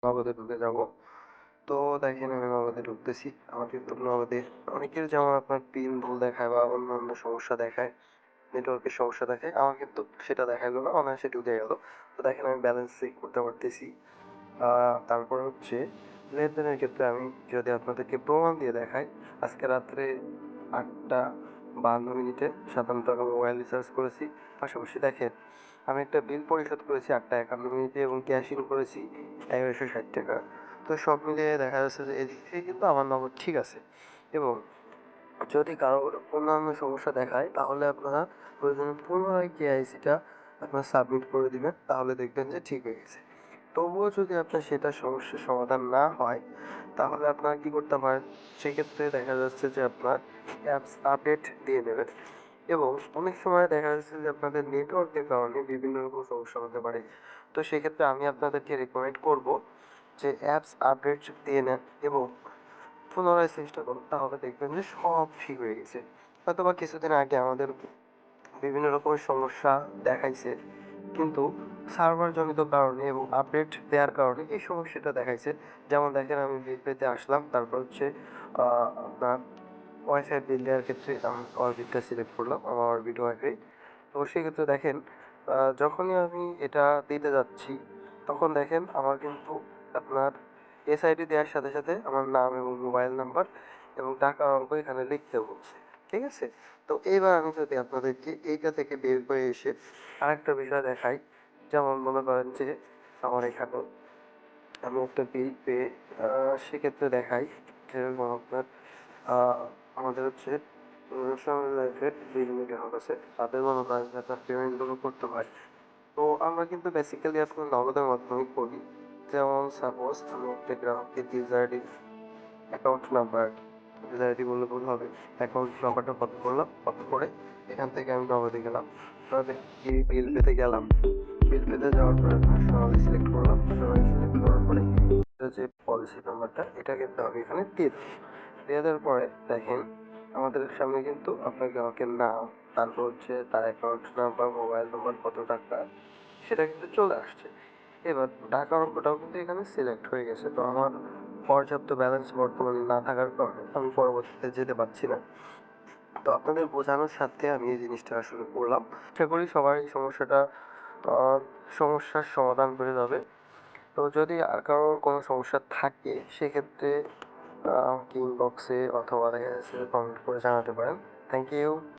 নগদে ঢুকে যাব। তো দেখেন আমি নগদে ঢুকতেছি। আমার কিন্তু নগদে অনেকের যেমন আপনার পিন ভুল দেখায় বা অন্যান্য সমস্যা দেখায়, নেটওয়ার্কের সমস্যা দেখায়। আমার কিন্তু সেটা দেখাইলো না, অনায়াসে ঢুকে গেল। তো দেখেন আমি ব্যালেন্স চেক করতে পারতেছি। আ তারপর হচ্ছে লেনদেনের ক্ষেত্রে আমি যদি আপনাদেরকে প্রমাণ দিয়ে দেখাই, আজকে রাত্রে ৮টা ৫২ মিনিটে ৳৫৭ মোবাইল রিচার্জ করেছি। পাশাপাশি দেখেন আমি একটা বিল পরিশোধ করেছি ৮টা ৫১ মিনিটে এবং ক্যাশ ইন করেছি ৳১১৬০। তো সব মিলিয়ে দেখা যাচ্ছে যে এদিক থেকে কিন্তু আমার নগদ ঠিক আছে। এবং যদি কারোর অন্যান্য সমস্যা দেখায় তাহলে আপনারা প্রয়োজনে পুনরায় কেওয়াইসিটা আপনারা সাবমিট করে দিবেন। তাহলে দেখবেন যে ঠিক হয়ে গেছে। তবুও যদি আপনার সেটা সমস্যার সমাধান না হয়, তাহলে আপনারা কি করতে পারেন? সেক্ষেত্রে দেখা যাচ্ছে যে আপনার অ্যাপস আপডেট দিয়ে দেবেন এবং অনেক সময় দেখা যাচ্ছে যে আপনাদের নেটওয়ার্কের কারণে বিভিন্ন রকম সমস্যা হতে পারে। তো সেক্ষেত্রে আমি আপনাদেরকে রিকমেন্ড করব যে অ্যাপস আপডেট দিয়ে নেন এবং পুনরায় চেষ্টা করুন। তাহলে দেখবেন যে সব ঠিক হয়ে গেছে। হয়তোবা কিছুদিন আগে আমাদের বিভিন্ন রকমের সমস্যা দেখাইছে। কিন্তু সার্ভার জনিত কারণে এবং আপডেট দেওয়ার কারণে এই সমস্যাটা দেখাইছে। যেমন দেখেন আমি বিল পেতে আসলাম। তারপর হচ্ছে আ আপনার ওয়াইফাই বিল দেওয়ার ক্ষেত্রে আমি অরবিটটা সিলেক্ট করলাম। আমার অরবিট ওয়াইফাই। তো সেক্ষেত্রে দেখেন যখনই আমি এটা দিতে যাচ্ছি, তখন দেখেন আমার কিন্তু আপনার এসআইডি দেওয়ার সাথে, সাথে আমার নাম এবং মোবাইল নাম্বার এবং টাকার অঙ্ক এখানে লিখতে বলছে। ঠিক আছে? তো এইবার আমি যদি আপনাদেরকে এইটা থেকে বের করে এসে আরেকটা বিষয় দেখাই। যেমন মনে করেন যে আমার এখানে আমি একটা বিল পেয়ে আ সেক্ষেত্রে দেখাই যেরকম আপনার আ আমাদের হচ্ছে ন্যাশনাল লাইফের বিভিন্ন গ্রাহক আছে। তাদের মনে করেন যে আপনার পেমেন্টগুলো করতে হয়। তো আমরা কিন্তু বেসিক্যালি আপনার নগদের মাধ্যমেই করি। যেমন সাপোজ আমি একটা গ্রাহককে user ID, account number, user ID বললে ভুল হবে। অ্যাকাউন্ট নাম্বারটা কপি করলাম। কপি করে এখান থেকে আমি নগদে গেলাম। নগদে গিয়ে বিল পেতে গেলাম। বিল পেতে যাওয়ার পরে আপনার সোনালী সিলেক্ট করলাম। সোনালী সিলেক্ট করার পরে এটা যে পলিসি নাম্বারটা এটা কিন্তু আমি এখানে দিয়ে দেব। দিয়ে দেওয়ার পরে দেখেন আমাদের সামনে কিন্তু আপনার গ্রাহকের নাম, তারপর হচ্ছে তার অ্যাকাউন্ট নাম্বার, মোবাইল নাম্বার, কত টাকা সেটা কিন্তু চলে আসছে। এবার টাকার অঙ্কটাও কিন্তু এখানে সিলেক্ট হয়ে গেছে। তো আমার পর্যাপ্ত ব্যালেন্স বর্তমানে না থাকার কারণে আমি পরবর্তীতে যেতে পারছি না। তো আপনাদের বোঝানোর স্বার্থে আমি এই জিনিসটা আসলে করলাম। আশা করি সবার এই সমস্যাটা আ সমস্যার সমাধান হয়ে যাবে। তো যদি আর কারোর কোনো সমস্যা থাকে সেক্ষেত্রে আমাকে ইনবক্সে অথবা দেখা যাচ্ছে কমেন্ট করে জানাতে পারেন। Thank you.